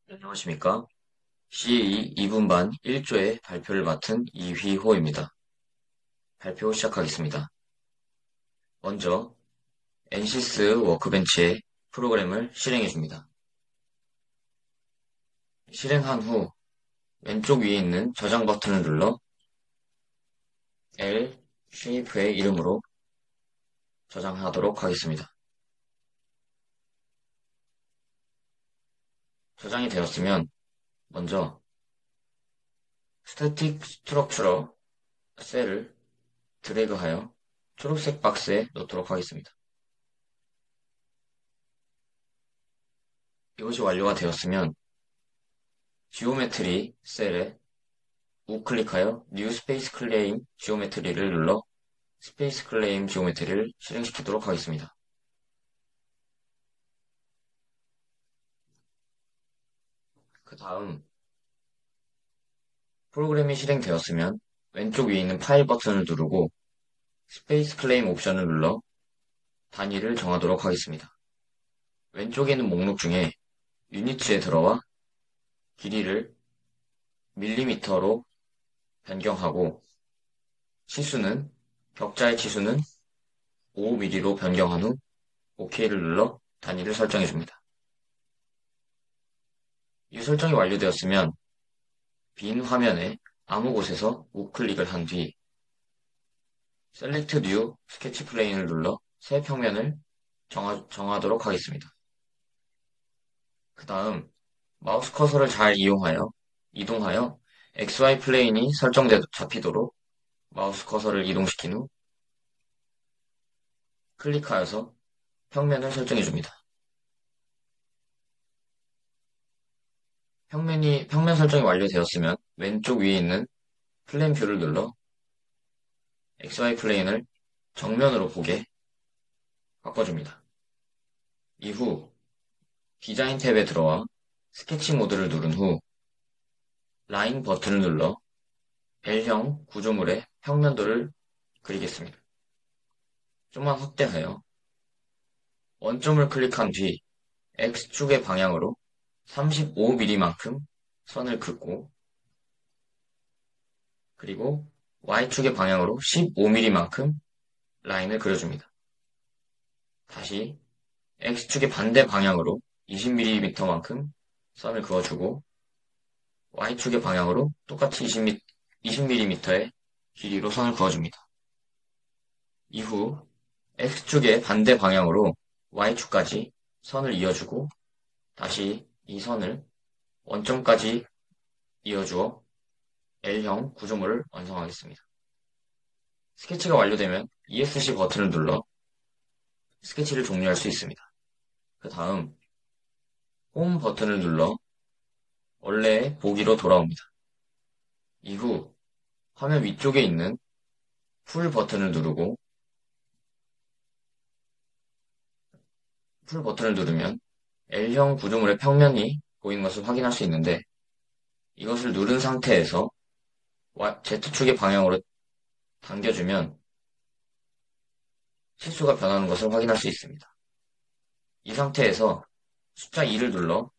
안녕하십니까? CA 2분반 1조의 발표를 맡은 이휘호입니다. 발표 시작하겠습니다. 먼저 NCS 워크벤치의 프로그램을 실행해 줍니다. 실행한 후 왼쪽 위에 있는 저장 버튼을 눌러 L 쉐이프의 이름으로 저장하도록 하겠습니다. 저장이 되었으면 먼저 스태틱 스트럭처러 셀을 드래그하여 초록색 박스에 넣도록 하겠습니다. 이것이 완료가 되었으면 지오메트리 셀에 우클릭하여 New Space Claim 지오메트리를 눌러 스페이스 클레임 지오메트리를 실행시키도록 하겠습니다. 그 다음 프로그램이 실행되었으면 왼쪽 위에 있는 파일 버튼을 누르고 스페이스 클레임 옵션을 눌러 단위를 정하도록 하겠습니다. 왼쪽에 있는 목록 중에 유니츠에 들어와 길이를 밀리미터로 변경하고 치수는 격자의 치수는 5mm로 변경한 후 OK를 눌러 단위를 설정해 줍니다. 이 설정이 완료되었으면 빈 화면에 아무 곳에서 우클릭을 한 뒤 Select New 스케치 플레인을 눌러 새 평면을 정하도록 하겠습니다. 그 다음 마우스 커서를 잘 이동하여 XY 플레인이 잡히도록 마우스 커서를 이동시킨 후 클릭하여서 평면을 설정해 줍니다. 평면 설정이 완료되었으면 왼쪽 위에 있는 플랜 뷰를 눌러 XY 플레인을 정면으로 보게 바꿔줍니다. 이후 디자인 탭에 들어와 스케치 모드를 누른 후 라인 버튼을 눌러 L형 구조물의 평면도를 그리겠습니다. 좀만 확대하여 원점을 클릭한 뒤 X축의 방향으로 35mm만큼 선을 긋고 그리고 Y축의 방향으로 15mm만큼 라인을 그려줍니다. 다시 X축의 반대 방향으로 20mm만큼 선을 그어주고 Y축의 방향으로 똑같이 20mm의 길이로 선을 그어줍니다. 이후 X축의 반대 방향으로 Y축까지 선을 이어주고 다시 이 선을 원점까지 이어주어 L형 구조물을 완성하겠습니다. 스케치가 완료되면 ESC 버튼을 눌러 스케치를 종료할 수 있습니다. 그 다음 홈 버튼을 눌러 원래의 보기로 돌아옵니다. 이후 화면 위쪽에 있는 풀 버튼을 누르고 풀 버튼을 누르면 L형 구조물의 평면이 보이는 것을 확인할 수 있는데 이것을 누른 상태에서 Z축의 방향으로 당겨주면 치수가 변하는 것을 확인할 수 있습니다. 이 상태에서 숫자 2를 눌러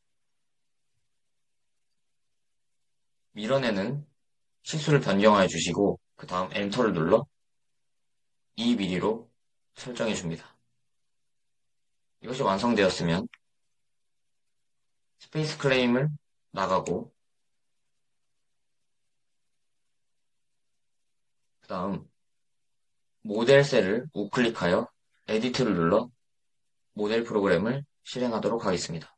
밀어내는 치수를 변경하여 주시고 그 다음 엔터를 눌러 2mm로 설정해 줍니다. 이것이 완성되었으면 스페이스 클레임을 나가고 그 다음 모델 셀을 우클릭하여 에디트를 눌러 모델 프로그램을 실행하도록 하겠습니다.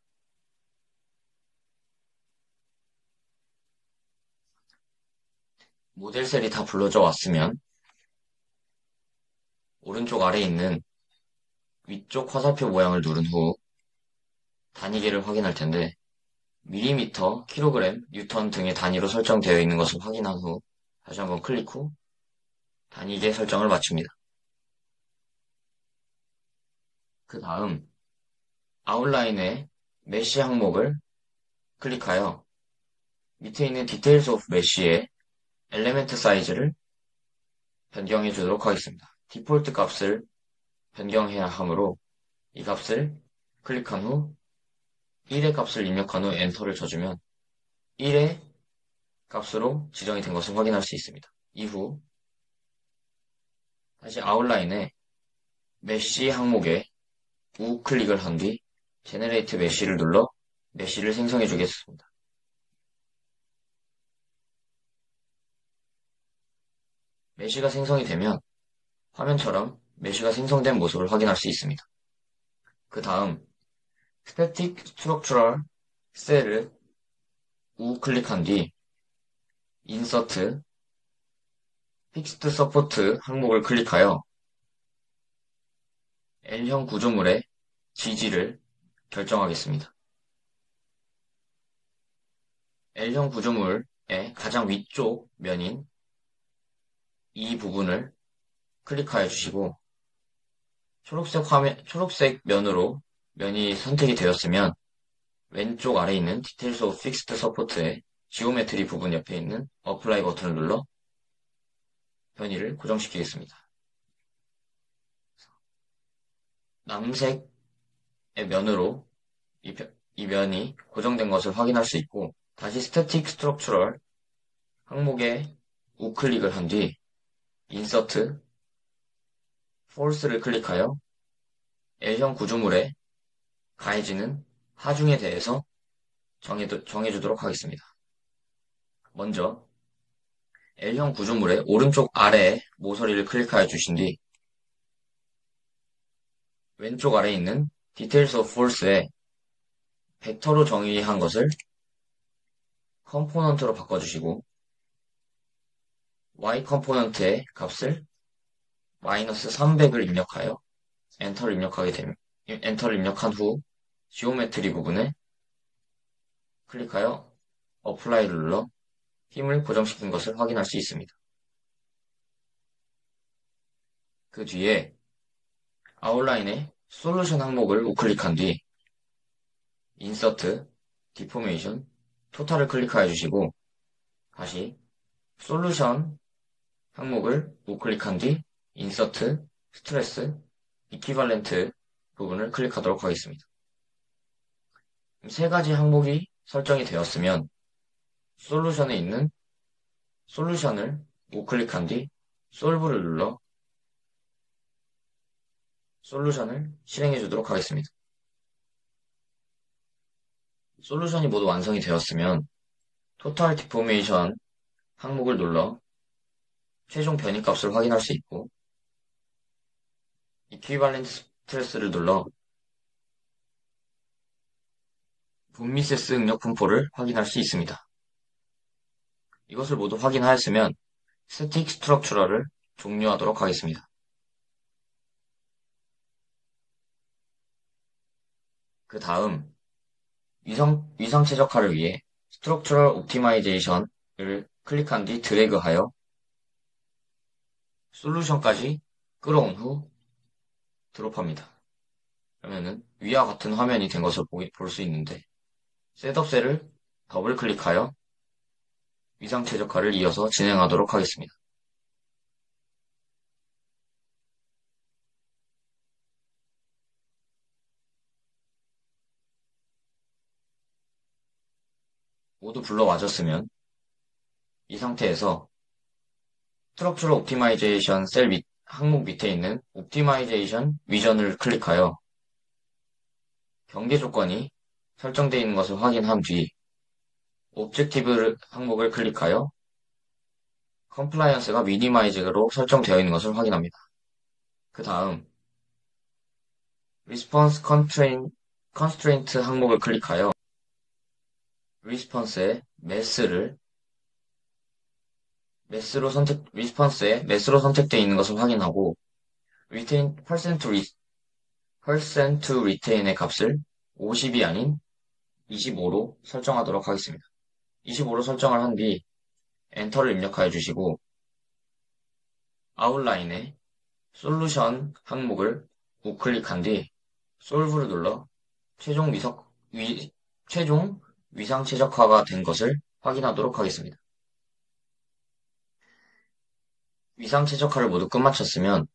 모델 셀이 다 불러져 왔으면 오른쪽 아래에 있는 위쪽 화살표 모양을 누른 후 단위계를 확인할 텐데 밀리미터, 킬로그램, 뉴턴 등의 단위로 설정되어 있는 것을 확인한 후 다시 한번 클릭 후 단위계 설정을 마칩니다. 그 다음 아웃라인의 메쉬 항목을 클릭하여 밑에 있는 Details of Mesh의 엘리멘트 사이즈를 변경해 주도록 하겠습니다. 디폴트 값을 변경해야 하므로 이 값을 클릭한 후 1의 값을 입력한 후 엔터를 쳐주면 1의 값으로 지정이 된 것을 확인할 수 있습니다. 이후 다시 아웃라인에 메쉬 항목에 우클릭을 한 뒤 제네레이트 메쉬를 눌러 메쉬를 생성해 주겠습니다. 메쉬가 생성이 되면 화면처럼 메쉬가 생성된 모습을 확인할 수 있습니다. 그 다음 Static Structural 셀을 우클릭한 뒤 Insert Fixed Support 항목을 클릭하여 L형 구조물의 지지를 결정하겠습니다. L형 구조물의 가장 위쪽 면인 이 부분을 클릭하여 주시고 초록색 면으로 면이 선택이 되었으면 왼쪽 아래에 있는 Details of Fixed Support의 지오메트리 부분 옆에 있는 Apply 버튼을 눌러 변이를 고정시키겠습니다. 남색의 면으로 이 면이 고정된 것을 확인할 수 있고 다시 Static Structural 항목에 우클릭을 한 뒤 Insert False를 클릭하여 L형 구조물에 가해지는 하중에 대해서 정해주도록 하겠습니다. 먼저 L형 구조물의 오른쪽 아래에 모서리를 클릭하여 주신 뒤 왼쪽 아래에 있는 Details of Force에 벡터로 정의한 것을 컴포넌트로 바꿔주시고 Y 컴포넌트의 값을 마이너스 300을 입력하여 엔터를 입력한 후 지오메트리 부분에 클릭하여 어플라이를 눌러 힘을 고정시킨 것을 확인할 수 있습니다. 그 뒤에 아웃라인의 솔루션 항목을 우클릭한 뒤 인서트, 디포메이션, 토탈을 클릭하여 주시고 다시 솔루션 항목을 우클릭한 뒤 인서트, 스트레스, 이퀴발렌트 부분을 클릭하도록 하겠습니다. 세 가지 항목이 설정이 되었으면 솔루션에 있는 솔루션을 우클릭한 뒤 솔브를 눌러 솔루션을 실행해 주도록 하겠습니다. 솔루션이 모두 완성이 되었으면 토탈 디포메이션 항목을 눌러 최종 변이값을 확인할 수 있고 이퀴발렌트 스트레스를 눌러 분미세스 응력 분포를 확인할 수 있습니다. 이것을 모두 확인하였으면 스틱 스트럭처럴을 종료하도록 하겠습니다. 그 다음 위상 최적화를 위해 스트럭처럴 옵티마이제이션을 클릭한 뒤 드래그하여 솔루션까지 끌어온 후 드롭합니다. 그러면은 위와 같은 화면이 된 것을 볼 수 있는데 셋업 셀을 더블 클릭하여 위상 최적화를 이어서 진행하도록 하겠습니다. 모두 불러와졌으면 이 상태에서 스트럭처럴 옵티마이제이션 셀 항목 밑에 있는 옵티마이제이션 위전을 클릭하여 경계 조건이 설정되어 있는 것을 확인한 뒤 오브젝티브 항목을 클릭하여 컴플라이언스가 미니마이즈로 설정되어 있는 것을 확인합니다. 그 다음 리스폰스 컨스트레인트 항목을 클릭하여 리스폰스의 리스폰스에 매스로 선택되어 있는 것을 확인하고 retain percent retain의 값을 50이 아닌 25로 설정하도록 하겠습니다. 25로 설정을 한 뒤 엔터를 입력하여 주시고 아웃라인에 솔루션 항목을 우클릭한 뒤 솔브를 눌러 최종 위상 최적화가 된 것을 확인하도록 하겠습니다. 위상 최적화를 모두 끝마쳤으면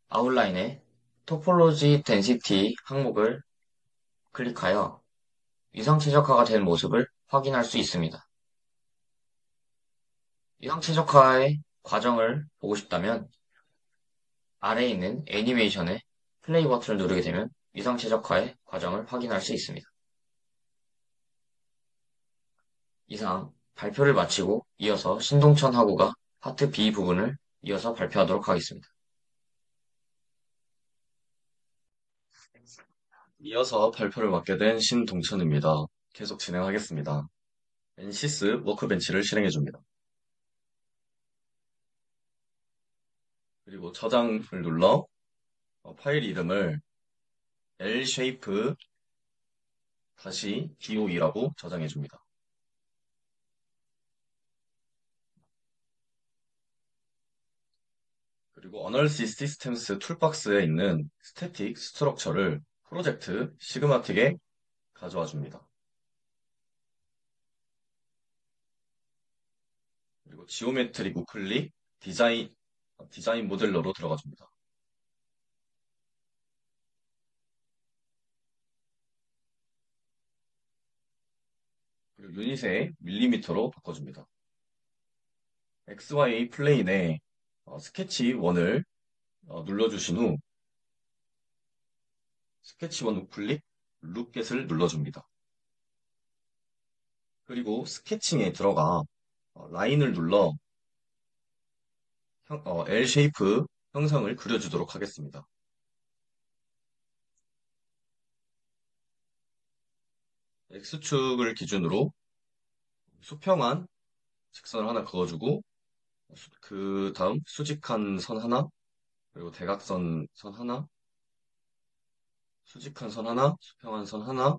아웃라인에 토폴로지 덴시티 항목을 클릭하여 위상 최적화가 된 모습을 확인할 수 있습니다. 위상 최적화의 과정을 보고 싶다면 아래에 있는 애니메이션의 플레이 버튼을 누르게 되면 위상 최적화의 과정을 확인할 수 있습니다. 이상 발표를 마치고 이어서 신동천 하고가 파트 B 부분을 이어서 발표하도록 하겠습니다. 이어서 발표를 맡게 된 신동천입니다. 계속 진행하겠습니다. NCS 워크벤치를 실행해줍니다. 그리고 저장을 눌러 파일 이름을 Lshape 다시 DOE라고 저장해줍니다. 그리고 Analysis Systems 툴박스에 있는 스태틱 스트럭처를 프로젝트 시그마틱에 가져와 줍니다. 그리고 지오메트릭 우클릭 디자인 모델러로 들어가 줍니다. 그리고 유닛의 밀리미터로 바꿔줍니다. XY 플레인에 스케치 1을 눌러주신 후 스케치 1 우클릭 룩겟을 눌러줍니다. 그리고 스케칭에 들어가 라인을 눌러 L 쉐이프 형상을 그려주도록 하겠습니다. X축을 기준으로 수평한 직선을 하나 그어주고 그 다음 수직한 선 하나 그리고 대각선 선 하나 수직한 선 하나 수평한 선 하나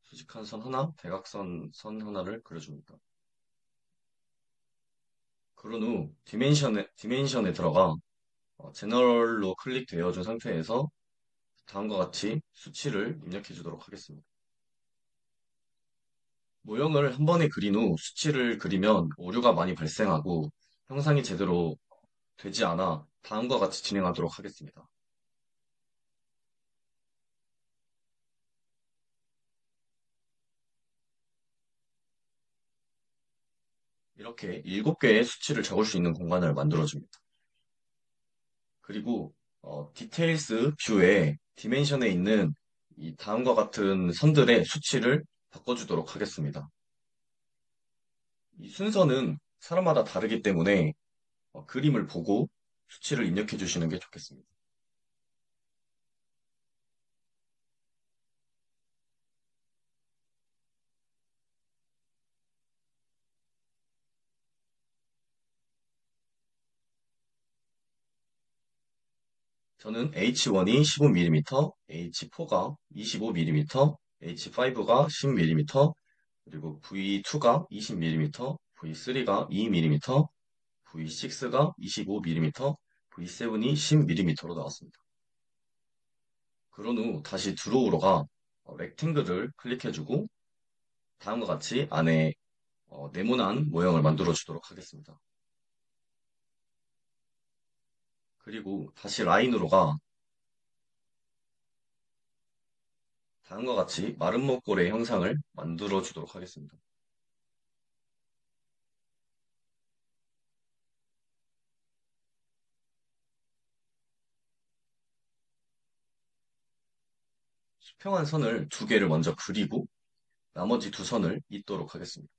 수직한 선 하나 대각선 선 하나를 그려줍니다. 그런 후 디멘션에 들어가 제너럴로 클릭되어 준 상태에서 다음과 같이 수치를 입력해 주도록 하겠습니다. 모형을 한 번에 그린 후 수치를 그리면 오류가 많이 발생하고 형상이 제대로 되지 않아 다음과 같이 진행하도록 하겠습니다. 이렇게 7개의 수치를 적을 수 있는 공간을 만들어줍니다. 그리고 디테일스 뷰에 디멘션에 있는 이 다음과 같은 선들의 수치를 바꿔주도록 하겠습니다. 이 순서는 사람마다 다르기 때문에 그림을 보고 수치를 입력해 주시는 게 좋겠습니다. 저는 H1이 15mm, H4가 25mm, H5가 10mm, 그리고 V2가 20mm, V3가 2mm, V6가 25mm, V7이 10mm로 나왔습니다. 그런 후 다시 드로우로가 렉탱글을 클릭해주고 다음과 같이 안에 네모난 모형을 만들어 주도록 하겠습니다. 그리고 다시 라인으로가 다음과 같이 마른 목골의 형상을 만들어 주도록 하겠습니다. 수평한 선을 2개를 먼저 그리고 나머지 2선을 잇도록 하겠습니다.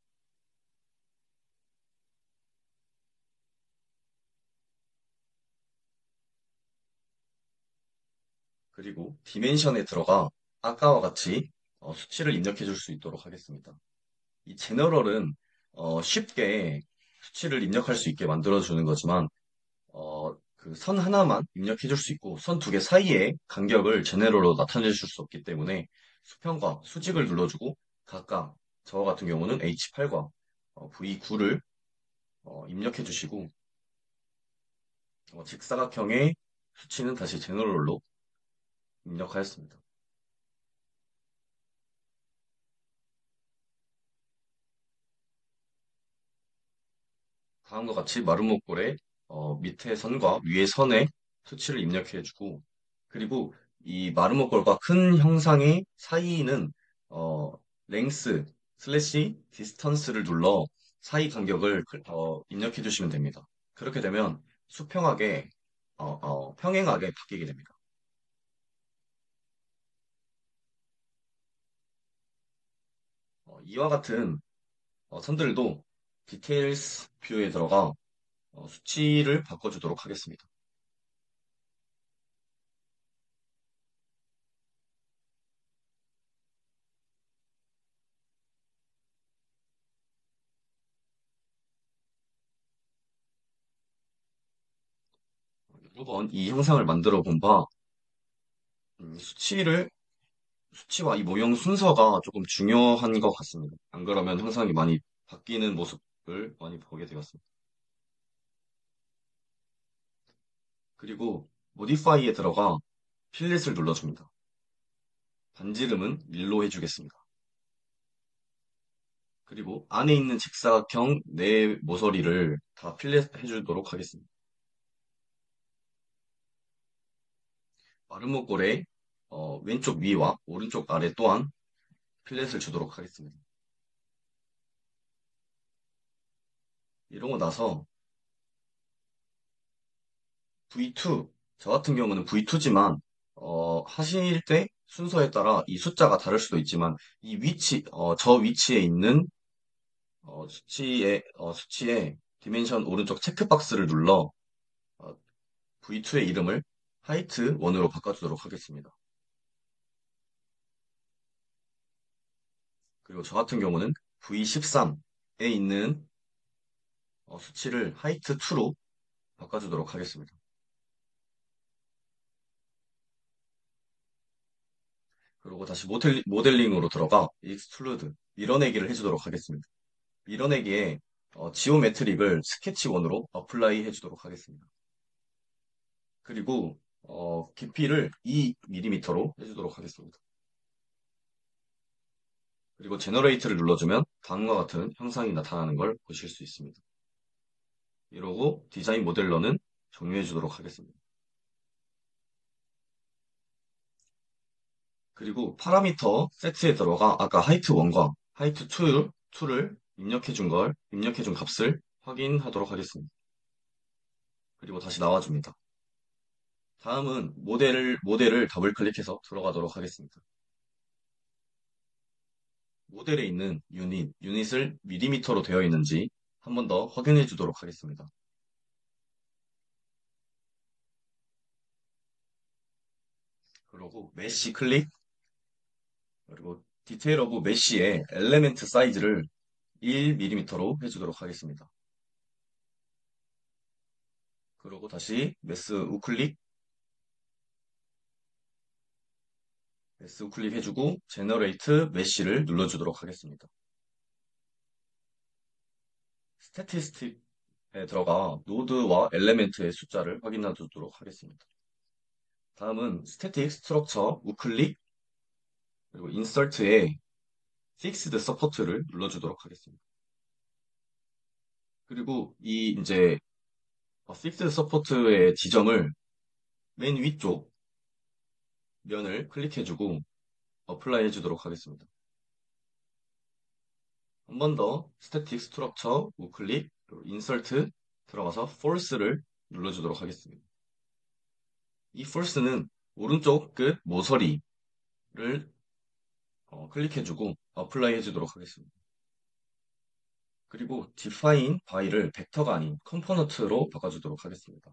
그리고 디멘션에 들어가 아까와 같이 수치를 입력해 줄 수 있도록 하겠습니다. 이 제너럴은 쉽게 수치를 입력할 수 있게 만들어 주는 거지만 그 선 하나만 입력해 줄 수 있고 선 2개 사이에 간격을 제네럴로 나타내 줄 수 없기 때문에 수평과 수직을 눌러주고 각각 저와 같은 경우는 H8과 V9를 입력해 주시고 직사각형의 수치는 다시 제너럴로 입력하였습니다. 다음과 같이 마름모꼴의 밑에 선과 위에 선에 수치를 입력해주고 그리고 이 마름모꼴과 큰 형상의 사이는 어, 랭스 슬래시 디스턴스를 눌러 사이 간격을 입력해 주시면 됩니다. 그렇게 되면 수평하게 평행하게 바뀌게 됩니다. 이와 같은 선들도 디테일스 뷰에 들어가 수치를 바꿔주도록 하겠습니다. 여러 번 이 형상을 만들어 본 바, 수치와 이 모형 순서가 조금 중요한 것 같습니다. 안 그러면 형상이 많이 바뀌는 모습을 많이 보게 되었습니다. 그리고 모디파이에 들어가 필렛을 눌러줍니다. 반지름은 1로 해주겠습니다. 그리고 안에 있는 직사각형 네 모서리를 다 필렛 해주도록 하겠습니다. 마름모꼴의 왼쪽 위와 오른쪽 아래 또한 필렛을 주도록 하겠습니다. 이러고 나서 V2, 저 같은 경우는 V2지만 하실 때 순서에 따라 이 숫자가 다를 수도 있지만 이 저 위치에 있는 수치의 디멘션 오른쪽 체크박스를 눌러 V2의 이름을 하이트 1으로 바꿔주도록 하겠습니다. 그리고 저 같은 경우는 V13에 있는 수치를 하이트 2로 바꿔주도록 하겠습니다. 그리고 다시 모델링으로 들어가 익스트루드 밀어내기를 해주도록 하겠습니다. 밀어내기에 지오메트릭을 스케치 1으로 어플라이 해주도록 하겠습니다. 그리고 깊이를 2mm로 해주도록 하겠습니다. 그리고 제너레이트를 눌러주면 다음과 같은 형상이 나타나는 걸 보실 수 있습니다. 이러고 디자인 모델러는 종료해 주도록 하겠습니다. 그리고 파라미터 세트에 들어가 아까 하이트 1과 하이트 2를 입력해 준 값을 확인하도록 하겠습니다. 그리고 다시 나와줍니다. 다음은 모델을 더블 클릭해서 들어가도록 하겠습니다. 모델에 있는 유닛을 밀리미터로 되어 있는지 한 번 더 확인해 주도록 하겠습니다. 그리고 메쉬 클릭, 그리고 디테일 오브 메쉬의 엘레멘트 사이즈를 1mm로 해주도록 하겠습니다. 그리고 다시 매스 우클릭 해주고 제너레이트 메쉬를 눌러주도록 하겠습니다. 스태티스틱에 들어가 노드와 엘레멘트의 숫자를 확인해 주도록 하겠습니다. 다음은 스태틱 스트럭처 우클릭 그리고 인서트에 픽스드 서포트를 눌러주도록 하겠습니다. 그리고 이 이제 픽스드 서포트의 지점을 맨 위쪽 면을 클릭해주고 어플라이 해주도록 하겠습니다. 한 번 더 스태틱 스트럭처 우클릭 그리고 인서트 들어가서 force를 눌러주도록 하겠습니다. 이 force는 오른쪽 끝 모서리를 클릭해주고 어플라이 해주도록 하겠습니다. 그리고 define by를 벡터가 아닌 컴포넌트로 바꿔주도록 하겠습니다.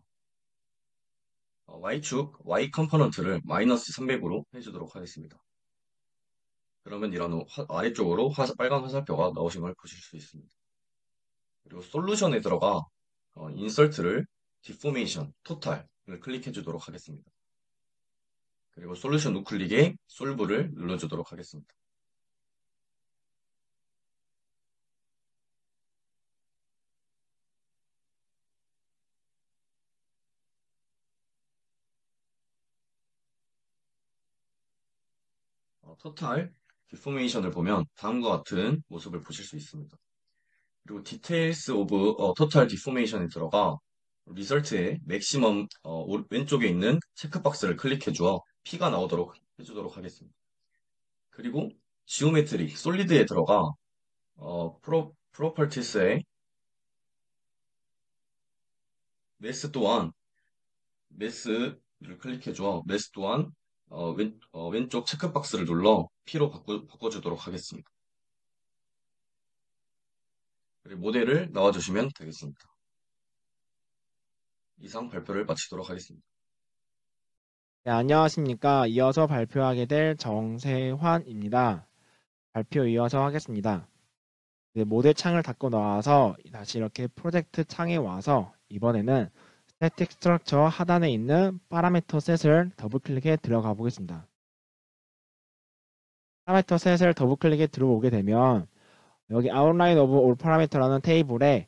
Y축 Y 컴포넌트를 마이너스 300으로 해주도록 하겠습니다. 그러면 이런 아래쪽으로 빨간 화살표가 나오신 걸 보실 수 있습니다. 그리고 솔루션에 들어가 인설트를 디포메이션, 토탈을 클릭해 주도록 하겠습니다. 그리고 솔루션 우클릭에 솔브를 눌러주도록 하겠습니다. 토탈 디포메이션을 보면 다음과 같은 모습을 보실 수 있습니다. 그리고 디테일스 오브 토탈 디포메이션에 들어가 리설트에 맥시멈 왼쪽에 있는 체크박스를 클릭해 주어 P가 나오도록 해주도록 하겠습니다. 그리고 지오메트리 솔리드에 들어가 프로퍼티스의 매스 또한 매스를 클릭해 주어 매스 또한 왼쪽 체크박스를 눌러 P로 바꿔주도록 하겠습니다. 그리고 모델을 넣어주시면 되겠습니다. 이상 발표를 마치도록 하겠습니다. 네, 안녕하십니까. 이어서 발표하게 될 정세환입니다. 발표 이어서 하겠습니다. 네, 모델 창을 닫고 나와서 다시 이렇게 프로젝트 창에 와서 이번에는 스태틱 스트럭처 하단에 있는 파라미터 셋을 더블 클릭해 들어가 보겠습니다. 파라미터 셋을 더블 클릭해 들어오게 되면 여기 아웃라인 오브 올 파라미터라는 테이블에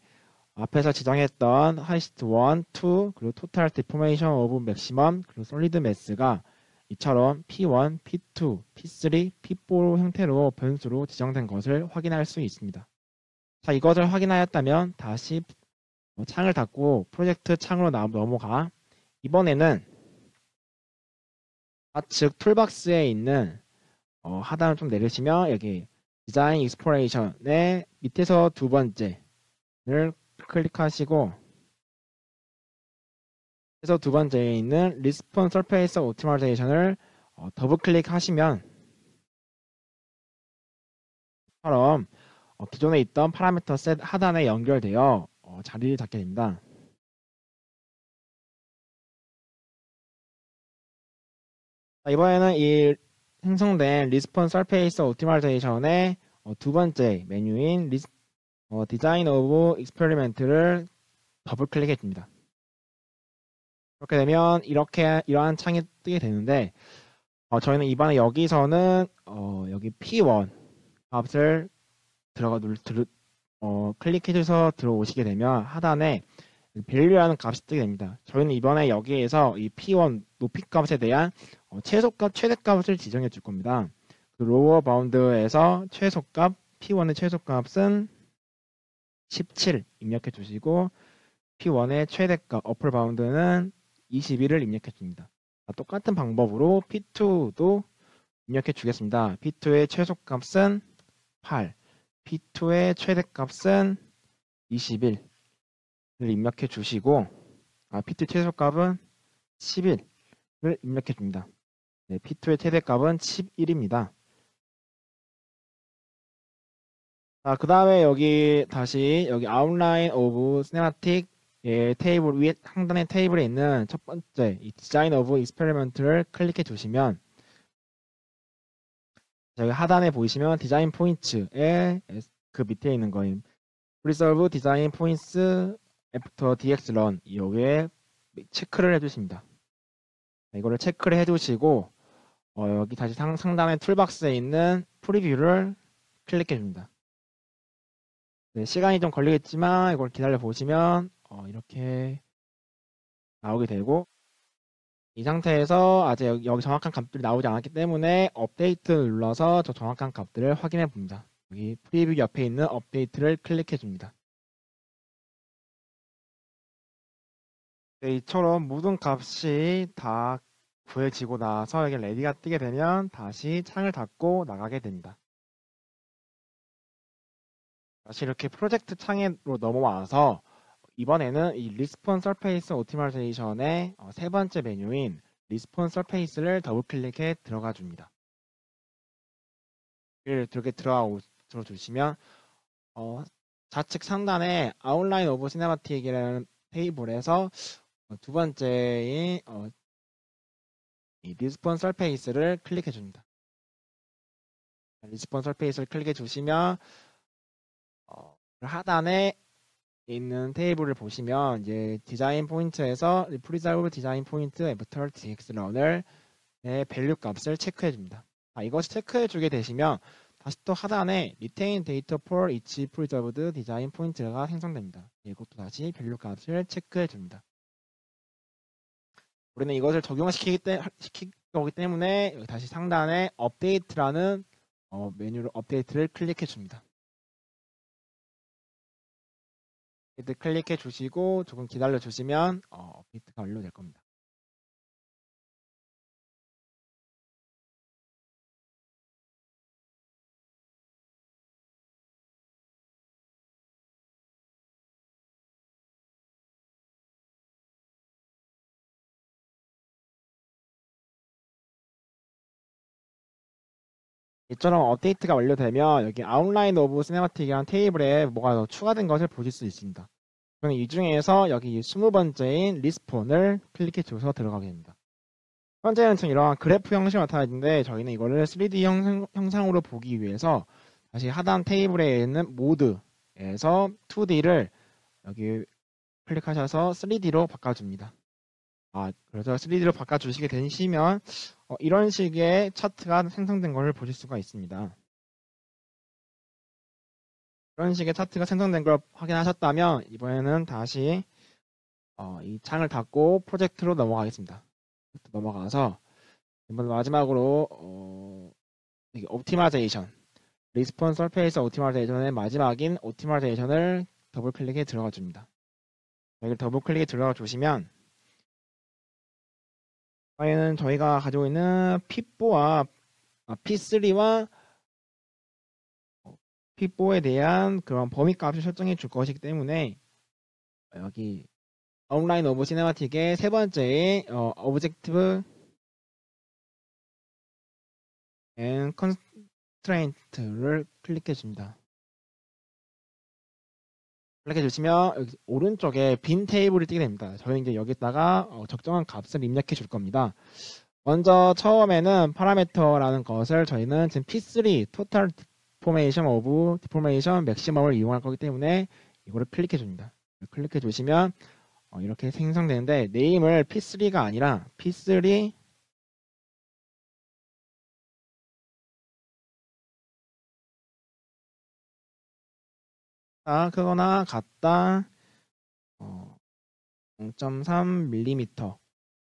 앞에서 지정했던 하이스트 1, 2, 그리고 토탈 디포메이션 오브 맥시멈, 그리고 솔리드 매스가 이처럼 P1, P2, P3, P4 형태로 변수로 지정된 것을 확인할 수 있습니다. 자, 이것을 확인하였다면 다시 창을 닫고 프로젝트 창으로 넘어가 이번에는 좌측 툴박스에 있는 하단을 좀 내리시면 여기 디자인 익스플로레이션의 밑에서 두 번째를 클릭하시고 그래서 두 번째에 있는 리스폰 서페이스 오티마이제이션을 더블 클릭하시면 처럼 기존에 있던 파라미터 셋 하단에 연결되어 자리를 잡게 됩니다. 자, 이번에는 이 생성된 리스폰 서페이스 오티마이제이션의 두 번째 메뉴인 디자인 오브 익스페리멘트를 더블 클릭해 줍니다. 그렇게 되면 이러한 창이 뜨게 되는데 저희는 이번에 여기서는 여기 P1 값을 클릭해줘서 들어오시게 되면 하단에 value라는 값이 뜨게 됩니다. 저희는 이번에 여기에서 이 P1 높이 값에 대한 최소값, 최대값을 지정해 줄 겁니다. 그 로어 바운드에서 최소값, P1의 최소값은 17 입력해 주시고 P1의 최대값, 어플 바운드는 21을 입력해 줍니다. 똑같은 방법으로 P2도 입력해 주겠습니다. P2의 최소값은 8, P2의 최대값은 21을 입력해 주시고 P2 최소값은 11을 입력해 줍니다. 네, P2의 최대값은 11입니다. 그 다음에 여기 다시 여기 아웃라인 오브 시네마틱 테이블 위에 상단의 테이블에 있는 첫 번째 이 디자인 오브 익스페리먼트를 클릭해 주시면 여기 하단에 보이시면 디자인 포인트에 그 밑에 있는 거임 리solve 디자인 포인트 애프터 DX 런 여기에 체크를 해주십니다. 이거를 체크를 해두시고 여기 다시 상단의 툴박스에 있는 프리뷰를 클릭해 줍니다. 네, 시간이 좀 걸리겠지만 이걸 기다려 보시면 이렇게 나오게 되고 이 상태에서 아직 여기 정확한 값들이 나오지 않았기 때문에 업데이트 눌러서 저 정확한 값들을 확인해 봅니다. 여기 프리뷰 옆에 있는 업데이트를 클릭해 줍니다. 네, 이처럼 모든 값이 다 구해지고 나서 여기 레디가 뜨게 되면 다시 창을 닫고 나가게 됩니다. 다시 이렇게 프로젝트 창으로 넘어와서 이번에는 이 리스폰 서페이스 오티마이제이션의 세 번째 메뉴인 리스폰 서페이스를 더블 클릭해 들어가 줍니다. 이렇게 들어주시면 좌측 상단에 아웃라인 오브 시네마틱이라는 테이블에서 두 번째인 이 리스폰 서페이스를 클릭해 줍니다. 리스폰 서페이스를 클릭해 주시면 하단에 있는 테이블을 보시면 이제 디자인 포인트에서 resolve 디자인 포인트 애프터 DX 런을 밸류 값을 체크해 줍니다. 이것을 체크해 주게 되시면 다시 또 하단에 retain data for each preserved 디자인 포인트가 생성됩니다. 이것도 다시 밸류 값을 체크해 줍니다. 우리는 이것을 적용시킬 거기 때문에 여기 다시 상단에 업데이트라는 메뉴로 업데이트를 클릭해 줍니다. 클릭해 주시고 조금 기다려 주시면 업데이트가 완료될 겁니다. 이처럼 업데이트가 완료되면 여기 아웃라인 오브 시네마틱이라는 테이블에 뭐가 더 추가된 것을 보실 수 있습니다. 그럼 이 중에서 여기 20번째인 리스폰을 클릭해 줘서 들어가게 됩니다. 현재는 지금 이러한 그래프 형식으로 나타나는데 저희는 이거를 3D 형상으로 보기 위해서 다시 하단 테이블에 있는 모드에서 2D를 여기 클릭하셔서 3D로 바꿔줍니다. 그래서 3D로 바꿔주시게 되시면 이런 식의 차트가 생성된 것을 보실 수가 있습니다. 이런 식의 차트가 생성된 걸 확인하셨다면 이번에는 다시 이 창을 닫고 프로젝트로 넘어가겠습니다. 넘어가서 이번 마지막으로 여기 옵티마이제이션 리스폰 서페이스 옵티마이제이션의 마지막인 옵티마이제이션을 더블 클릭해 들어가 줍니다. 여기 더블 클릭해 들어가 주시면 여기는 저희가 가지고 있는 P4와 P3와 P4에 대한 그런 범위 값을 설정해 줄 것이기 때문에 여기 아웃라인 오브 시네마틱의 세 번째의 오브젝티브 앤 컨스트레인트를 클릭해 줍니다. 클릭해 주시면 여기 오른쪽에 빈 테이블이 뜨게 됩니다. 저희는 이제 여기다가 적정한 값을 입력해 줄 겁니다. 먼저 처음에는 파라미터라는 것을 저희는 지금 P3 토탈 디포메이션 오브 디포메이션 맥시멈을 이용할 거기 때문에 이거를 클릭해 줍니다. 클릭해 주시면 이렇게 생성되는데 네임을 P3가 아니라 P3 크거나 같다 0.3mm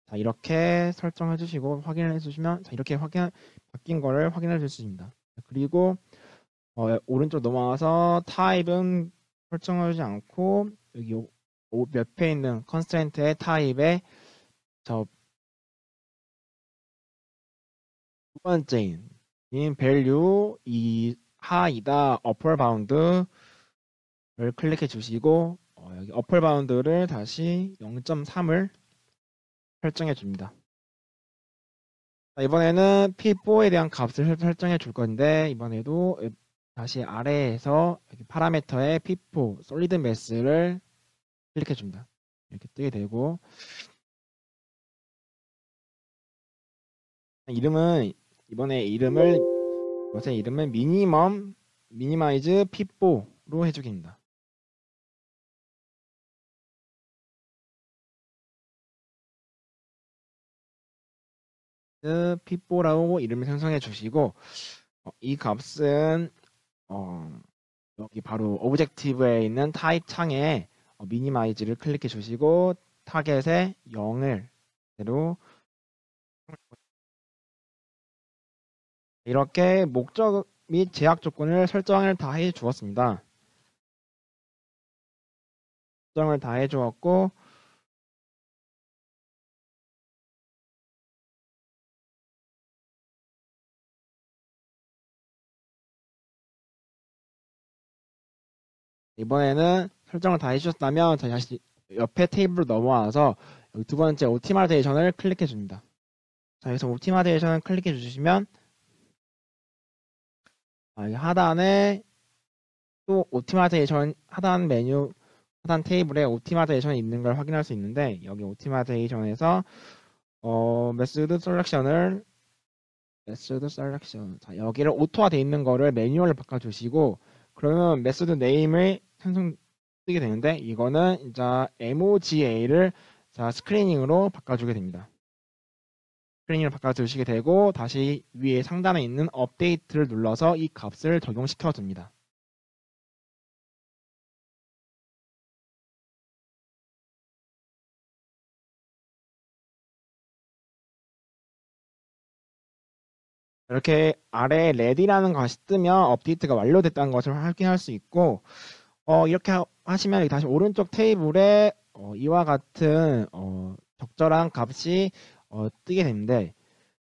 자, 이렇게 설정해 주시고 확인해 주시면 자, 이렇게 바뀐 거를 확인해 줄 수 있습니다. 그리고 오른쪽 넘어와서 타입은 설정하지 않고 여기 옆에 있는 컨스트레인트의 타입에 두 번째인 value 이 하이다 upper bound를 클릭해 주시고 여기 upper bound를 다시 0.3을 설정해 줍니다. 자, 이번에는 P4에 대한 값을 설정해 줄 건데 이번에도 다시 아래에서 여기 파라미터의 P4 솔리드 매스를 클릭해 줍니다. 이렇게 뜨게 되고 이번에 이것의 이름은 미니마이즈 P4로 해주기입니다. P4라고 이름을 생성해 주시고 이 값은 여기 바로 오브젝티브에 있는 타입 창에 미니마이즈를 클릭해 주시고 타겟에 0을 대로 이렇게 목적 및 제약 조건을 설정을 다 해 주었습니다. 설정을 다 해 주었고 이번에는 설정을 다 해주셨다면 다시 옆에 테이블로 넘어와서 여기 두 번째 옵티마이제이션을 클릭해 줍니다. 자, 여기서 옵티마이제이션을 클릭해 주시면 여기 하단에 또 옵티마이제이션 하단 메뉴 하단 테이블에 옵티마이제이션이 있는 걸 확인할 수 있는데 여기 옵티마이제이션에서 메소드 셀렉션 자, 여기를 오토화 되어 있는 거를 매뉴얼로 바꿔주시고 그러면 메소드 네임을 뜨게 되는데 이거는 이제 MOGA를 스크리닝으로 바꿔주게 됩니다. 스크리닝을 바꿔주시게 되고 다시 위에 상단에 있는 업데이트를 눌러서 이 값을 적용시켜 줍니다. 이렇게 아래에 레디라는 것이 뜨면 업데이트가 완료됐다는 것을 확인할 수 있고 이렇게 하시면 여기 다시 오른쪽 테이블에 이와 같은 적절한 값이 뜨게 되는데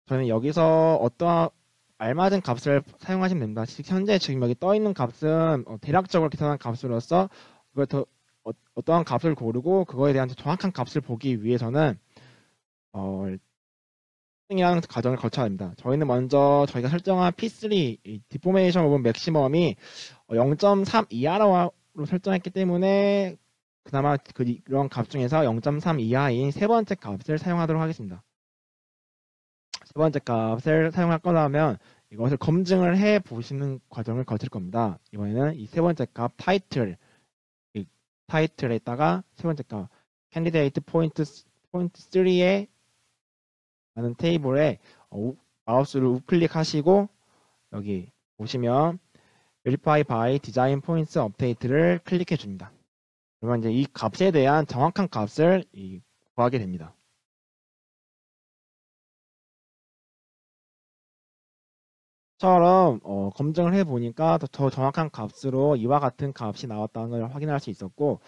저는 여기서 어떠한 알맞은 값을 사용하시면 됩니다. 현재 지금 여기 떠 있는 값은 대략적으로 계산한 값으로서 그걸 더 어떠한 값을 고르고 그거에 대한 정확한 값을 보기 위해서는 이라는 과정을 거쳐야 합니다. 저희는 먼저 저희가 설정한 P3 이 디포메이션 오브 맥시멈이 0.3 이하로 설정했기 때문에 그나마 그런 값 중에서 0.3 이하인 세 번째 값을 사용하도록 하겠습니다. 세 번째 값을 사용할 거라면 이것을 검증을 해 보시는 과정을 거칠 겁니다. 이번에는 이 세 번째 값 타이틀에다가 세 번째 값 캔디데이트 포인트 3에 라는 테이블에 마우스를 우클릭하시고 여기 보시면 Verify by Design Points Update를 클릭해 줍니다. 그러면 이제 이 값에 대한 정확한 값을 구하게 됩니다. 처럼 검증을 해보니까 더 정확한 값으로 이와 같은 값이 나왔다는 걸 확인할 수 있었고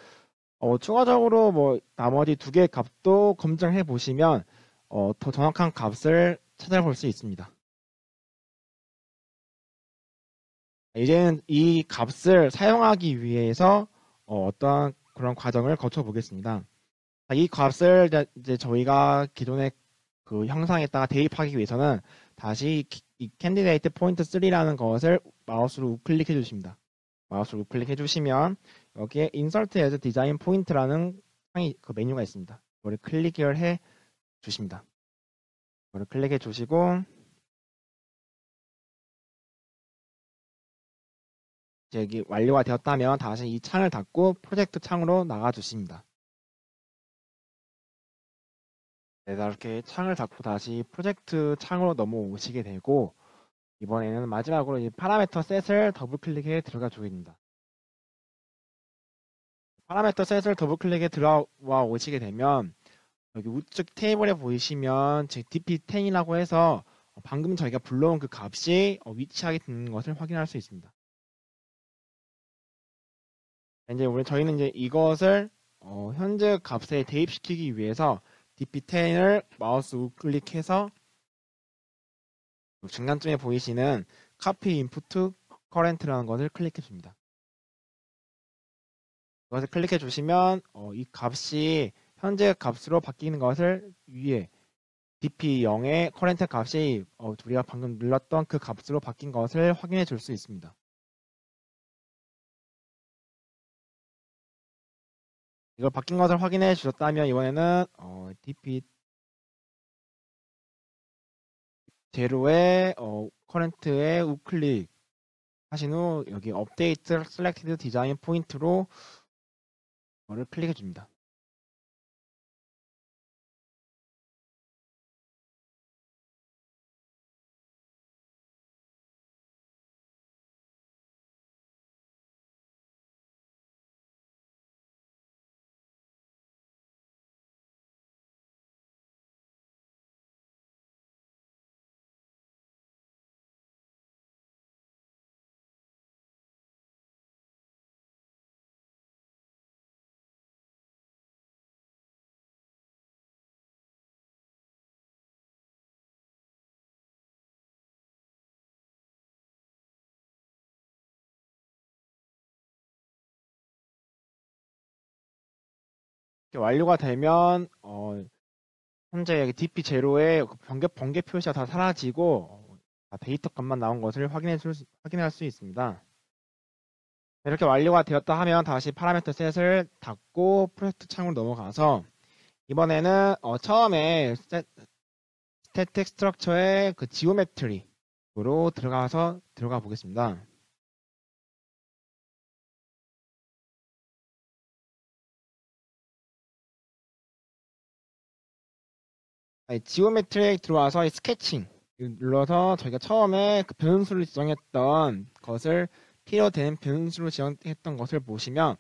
추가적으로 뭐 나머지 두 개의 값도 검증해 보시면 더 정확한 값을 찾아볼 수 있습니다. 이제는 이 값을 사용하기 위해서 어떠한 그런 과정을 거쳐 보겠습니다. 이 값을 이제 저희가 기존의 그 형상에다가 대입하기 위해서는 다시 이 캔디데이트 포인트 3라는 것을 마우스로 우클릭해 주십니다. 마우스로 우클릭해 주시면 여기에 Insert as Design Point라는 그 메뉴가 있습니다. 이거를 클릭을 해 주십니다. 이거를 클릭해 주시고 여기 완료가 되었다면 다시 이 창을 닫고 프로젝트 창으로 나가 주십니다. 네, 이렇게 창을 닫고 다시 프로젝트 창으로 넘어오시게 되고 이번에는 마지막으로 이 파라미터 셋을 더블 클릭해 들어가 주게 됩니다. 파라미터 셋을 더블 클릭해 들어와 오시게 되면 여기 우측 테이블에 보이시면 dp10이라고 해서 방금 저희가 불러온 그 값이 위치하게 되는 것을 확인할 수 있습니다. 이제 저희는 이제 이것을 현재 값에 대입시키기 위해서 dp10을 마우스 우클릭해서 중간쯤에 보이시는 copy input current라는 것을 클릭해 줍니다. 이것을 클릭해 주시면 이 값이 현재 값으로 바뀌는 것을 위에 dp0의 current 값이 우리가 방금 눌렀던 그 값으로 바뀐 것을 확인해 줄 수 있습니다. 이걸 바뀐 것을 확인해 주셨다면 이번에는 dp 제로의 current에 우클릭 하신 후 여기 update selected design point로 이거를 클릭해 줍니다. 완료가 되면 현재 여기 dp0의 번개 표시가 다 사라지고 데이터 값만 나온 것을 확인할 수 있습니다. 이렇게 완료가 되었다 하면 다시 파라미터 셋을 닫고 프로젝트 창으로 넘어가서 이번에는 처음에 스태틱 스트럭처의 그 지오메트리로 들어가 보겠습니다. 지오메트리에 들어와서 스케칭 눌러서 저희가 처음에 그 변수를 지정했던 것을 필요로 되는 변수로 지정했던 것을 보시면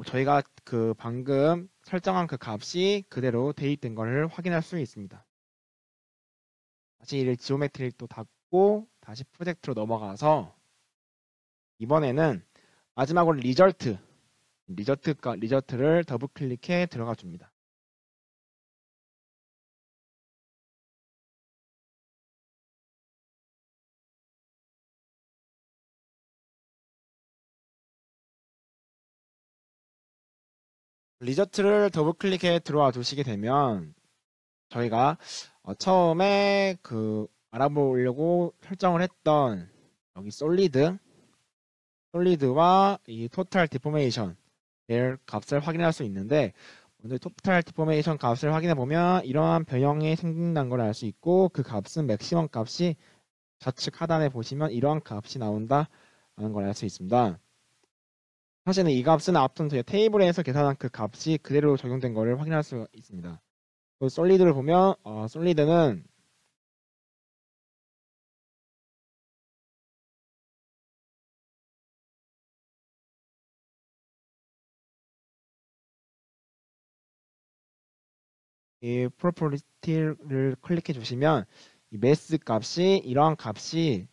저희가 그 방금 설정한 그 값이 그대로 대입된 것을 확인할 수 있습니다. 다시 이 지오메트리를 또 닫고 다시 프로젝트로 넘어가서 이번에는 마지막으로 리절트 리저트를 더블 클릭해 들어가 줍니다. 리저트를 더블 클릭해 들어와 주시게 되면 저희가 처음에 알아보려고 설정을 했던 여기 솔리드와 이 토탈 디포메이션 의 값을 확인할 수 있는데, 먼저 토탈 디포메이션 값을 확인해 보면 이러한 변형이 생긴다는 걸 알 수 있고, 그 값은 맥시멈 값이 좌측 하단에 보시면 이러한 값이 나온다는 걸 알 수 있습니다. 사실은 이 값은 앞선 저희 테이블에서 계산한 그 값이 그대로 적용된 것을 확인할 수 있습니다. 또 솔리드를 보면 솔리드는 이 프로퍼리티를 클릭해 주시면 이 매스 값이 이러한 값이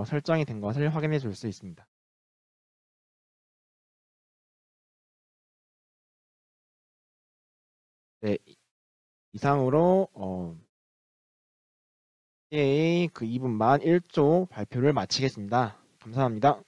설정이 된 것을 확인해 줄 수 있습니다. 네, 이상으로 CA 2분만 1조 발표를 마치겠습니다. 감사합니다.